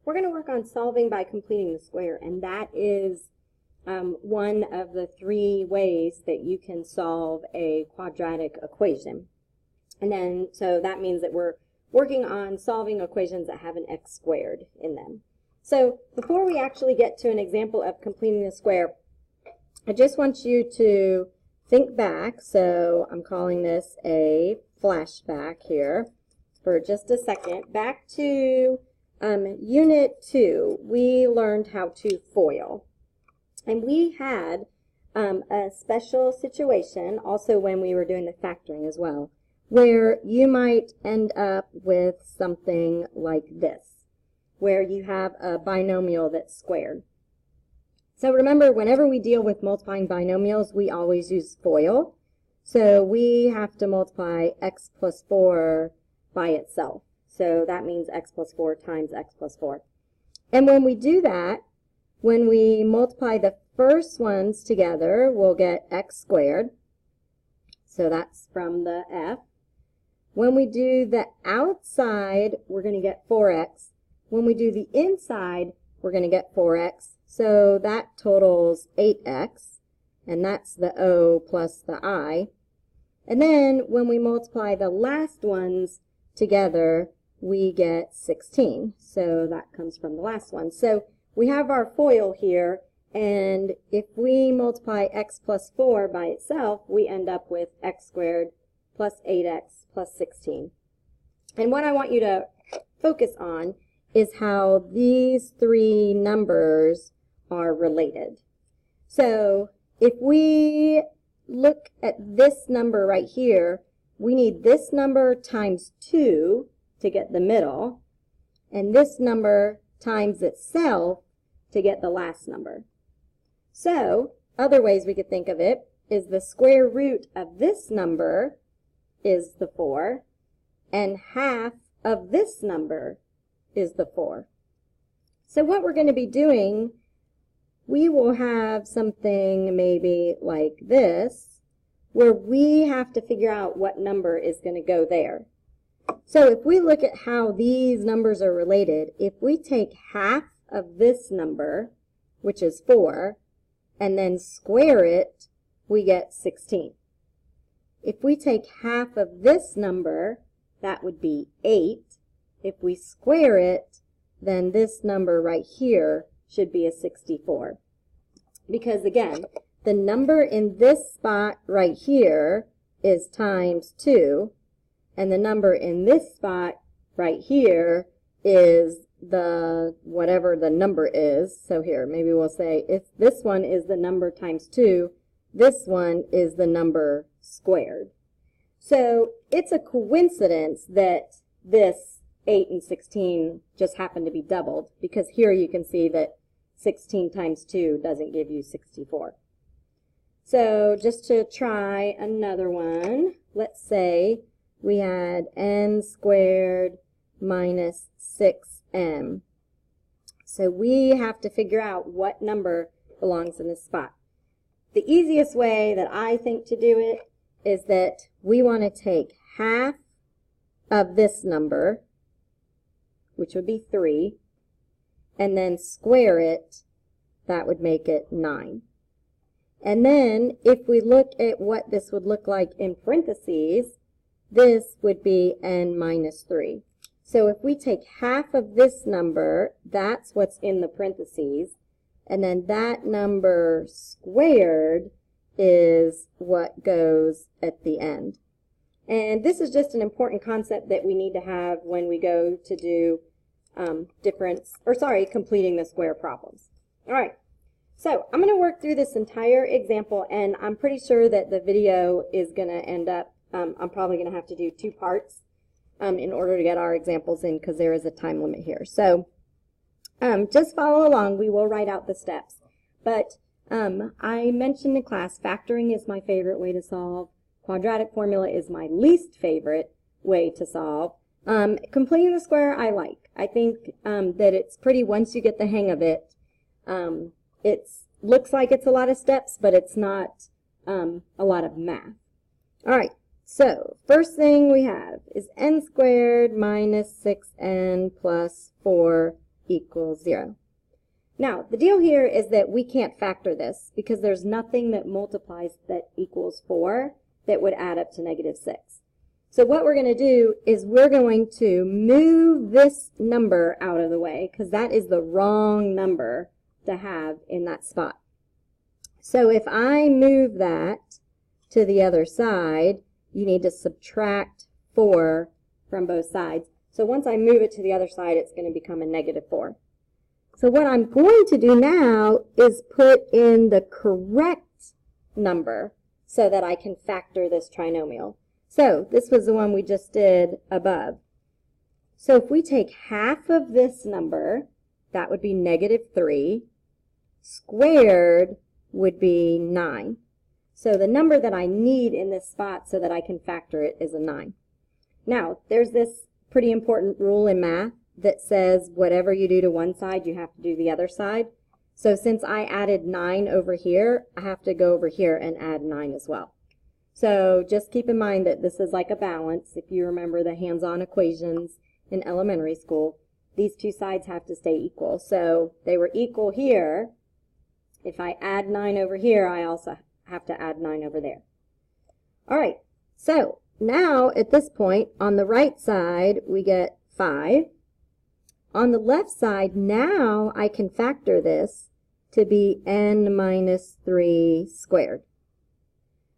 we're going to work on solving by completing the square, and that is one of the three ways that you can solve a quadratic equation. And then, so that means that we're working on solving equations that have an x squared in them. So before we actually get to an example of completing the square, I just want you to think back. So I'm calling this a flashback here for just a second. Back to Unit 2, we learned how to FOIL. And we had a special situation also when we were doing the factoring as well, where you might end up with something like this, where you have a binomial that's squared. So remember, whenever we deal with multiplying binomials, we always use FOIL. So we have to multiply x plus 4 by itself. So that means x plus 4 times x plus 4. And when we do that, when we multiply the first ones together, we'll get x squared. So that's from the F. When we do the outside, we're going to get 4x. When we do the inside, we're going to get 4x. So that totals 8x, and that's the O plus the I. And then when we multiply the last ones together, we get 16. So that comes from the last one. So we have our FOIL here, and if we multiply x plus 4 by itself, we end up with x squared plus 8x plus 16. And what I want you to focus on is how these three numbers are related. So if we look at this number right here, we need this number times 2 to get the middle, and this number times itself to get the last number. So other ways we could think of it is the square root of this number is the 4, and half of this number is the 4. So what we're going to be doing, we will have something maybe like this, where we have to figure out what number is going to go there. So if we look at how these numbers are related, if we take half of this number, which is 4, and then square it, we get 16. If we take half of this number, that would be 8. If we square it, then this number right here should be a 64. Because again, the number in this spot right here is times 2, and the number in this spot right here is the whatever the number is. So here, maybe we'll say if this one is the number times 2, this one is the number squared. So it's a coincidence that this 8 and 16 just happen to be doubled, because here you can see that 16 times 2 doesn't give you 64. So just to try another one, let's say we had n squared minus 6m. So we have to figure out what number belongs in this spot. The easiest way that I think to do it is that we want to take half of this number, which would be 3, and then square it. That would make it 9. And then if we look at what this would look like in parentheses, this would be n minus 3. So if we take half of this number, that's what's in the parentheses, and then that number squared is what goes at the end. And this is just an important concept that we need to have when we go to do completing the square problems. All right, so I'm going to work through this entire example, and I'm pretty sure that the video is going to end up, I'm probably going to have to do 2 parts in order to get our examples in, because there is a time limit here. So just follow along. We will write out the steps. But I mentioned in class, factoring is my favorite way to solve. Quadratic formula is my least favorite way to solve. Completing the square I like. I think that it's pretty once you get the hang of it. It looks like it's a lot of steps, but it's not a lot of math. All right, so first thing we have is n squared minus 6n plus 4 equals 0. Now, the deal here is that we can't factor this because there's nothing that multiplies that equals 4 that would add up to negative 6. So what we're going to do is we're going to move this number out of the way because that is the wrong number to have in that spot. So if I move that to the other side, you need to subtract 4 from both sides. So once I move it to the other side, it's going to become a negative 4. So what I'm going to do now is put in the correct number so that I can factor this trinomial. So this was the one we just did above. So if we take half of this number, that would be negative 3, squared would be 9. So the number that I need in this spot so that I can factor it is a 9. Now, there's this pretty important rule in math that says whatever you do to one side, you have to do the other side. So since I added 9 over here, I have to go over here and add 9 as well. So just keep in mind that this is like a balance. If you remember the hands-on equations in elementary school, these two sides have to stay equal. So they were equal here. If I add 9 over here, I also have to add 9 over there. All right, so now at this point, on the right side, we get 5. On the left side, now I can factor this to be n minus 3 squared.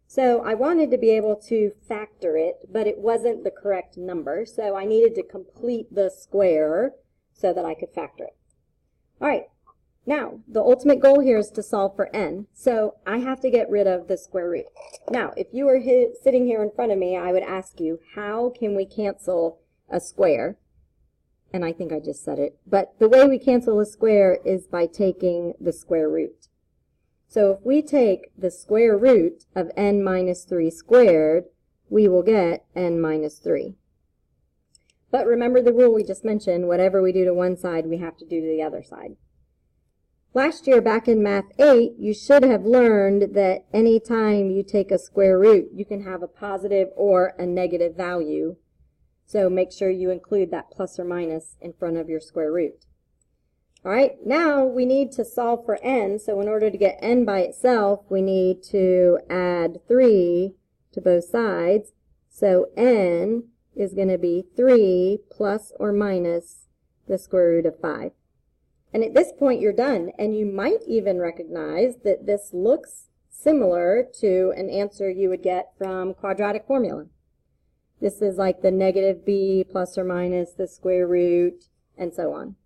So I wanted to be able to factor it, but it wasn't the correct number, so I needed to complete the square so that I could factor it. All right, now the ultimate goal here is to solve for n, so I have to get rid of the square root. Now, if you were sitting here in front of me, I would ask you, how can we cancel a square? And I think I just said it, but the way we cancel a square is by taking the square root. So if we take the square root of n minus 3 squared, we will get n minus 3. But remember the rule we just mentioned, whatever we do to one side, we have to do to the other side. Last year, back in Math 8, you should have learned that any time you take a square root, you can have a positive or a negative value. So make sure you include that plus or minus in front of your square root. All right, now we need to solve for n. So in order to get n by itself, we need to add 3 to both sides. So n is going to be 3 plus or minus the square root of 5. And at this point, you're done. And you might even recognize that this looks similar to an answer you would get from quadratic formula. This is like the negative b plus or minus the square root, and so on.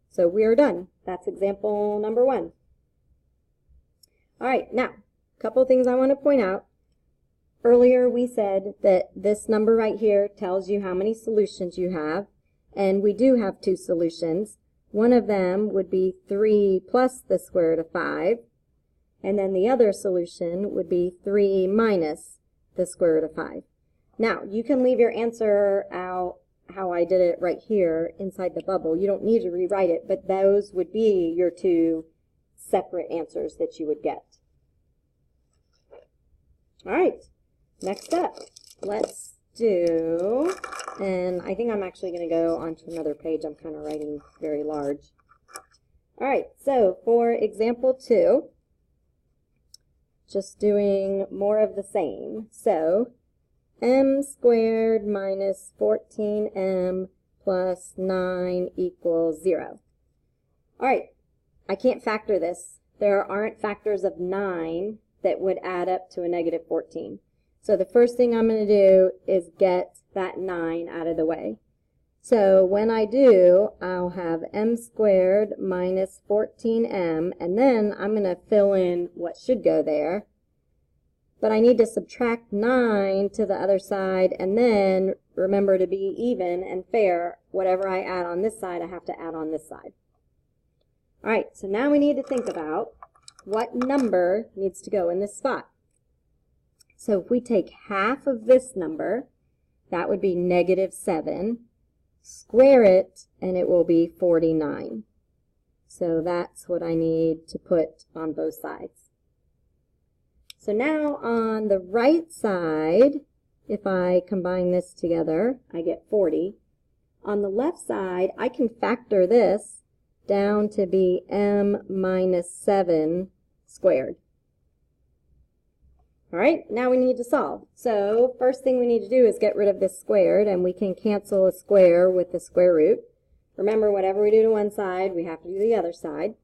So we are done. That's example number 1. All right, now, a couple of things I want to point out. Earlier we said that this number right here tells you how many solutions you have, and we do have 2 solutions. One of them would be 3 plus the square root of 5, and then the other solution would be 3 minus the square root of 5. Now, you can leave your answer out how I did it right here inside the bubble. You don't need to rewrite it, but those would be your 2 separate answers that you would get. All right, next up, let's do, and I think I'm actually going to go onto another page. I'm kind of writing very large. All right, so for example 2, just doing more of the same. So m squared minus 14m plus 9 equals 0. All right, I can't factor this. There aren't factors of 9 that would add up to a negative 14. So the first thing I'm going to do is get that 9 out of the way. So when I do, I'll have m squared minus 14m, and then I'm going to fill in what should go there. But I need to subtract 9 to the other side, and then remember, to be even and fair, whatever I add on this side, I have to add on this side. All right, so now we need to think about what number needs to go in this spot. So if we take half of this number, that would be negative 7, square it, and it will be 49. So that's what I need to put on both sides. So now on the right side, if I combine this together, I get 40. On the left side, I can factor this down to be m minus 7 squared. All right, now we need to solve. So first thing we need to do is get rid of this squared, and we can cancel a square with the square root. Remember, whatever we do to one side, we have to do the other side.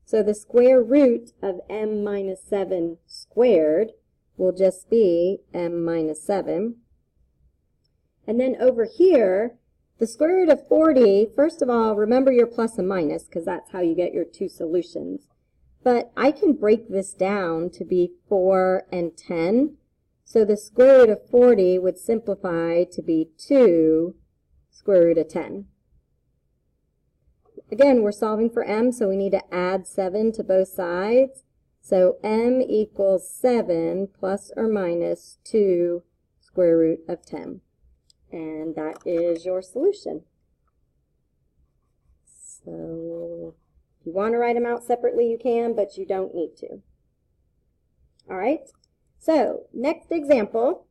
So the square root of m minus 7 squared will just be m minus 7. And then over here, the square root of 40, first of all, remember your plus and minus, because that's how you get your two solutions. But I can break this down to be 4 and 10. So the square root of 40 would simplify to be 2 square root of 10. Again, we're solving for m, so we need to add 7 to both sides. So m equals 7 plus or minus 2 square root of 10. And that is your solution. So if you want to write them out separately, you can, but you don't need to. All right, so next example,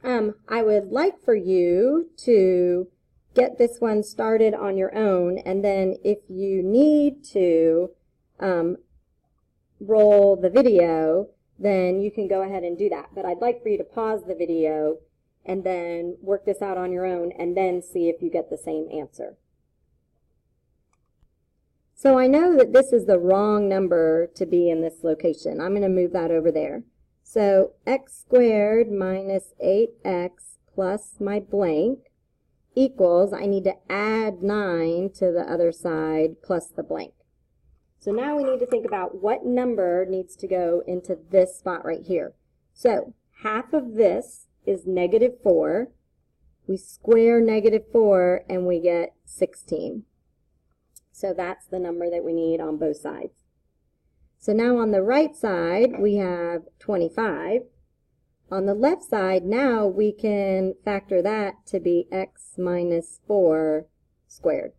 I would like for you to get this one started on your own, and then if you need to roll the video, then you can go ahead and do that. But I'd like for you to pause the video and then work this out on your own and then see if you get the same answer. So I know that this is the wrong number to be in this location. I'm going to move that over there. So x squared minus 8x plus my blank equals, I need to add 9 to the other side plus the blank. So now we need to think about what number needs to go into this spot right here. So half of this is negative 4. We square negative 4 and we get 16. So that's the number that we need on both sides. So now on the right side we have 25. On the left side now we can factor that to be x minus 4 squared.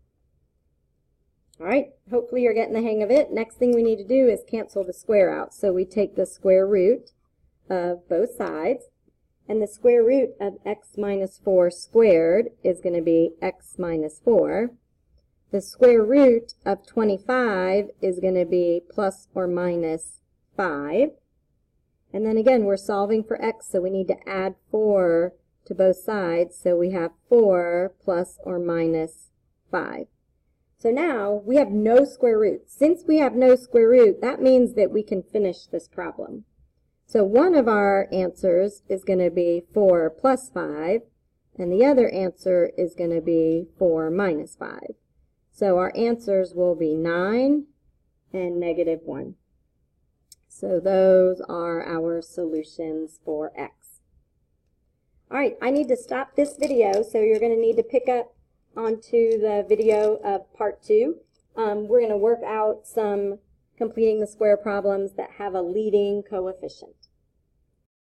All right, hopefully you're getting the hang of it. Next thing we need to do is cancel the square out. So we take the square root of both sides, and the square root of x minus 4 squared is going to be x minus 4. The square root of 25 is going to be plus or minus 5. And then again, we're solving for x, so we need to add 4 to both sides. So we have 4 plus or minus 5. So now we have no square root. Since we have no square root, that means that we can finish this problem. So one of our answers is going to be 4 plus 5, and the other answer is going to be 4 minus 5. So our answers will be 9 and negative 1. So those are our solutions for x. All right, I need to stop this video, so you're going to need to pick up onto the video of part 2. We're going to work out some completing the square problems that have a leading coefficient.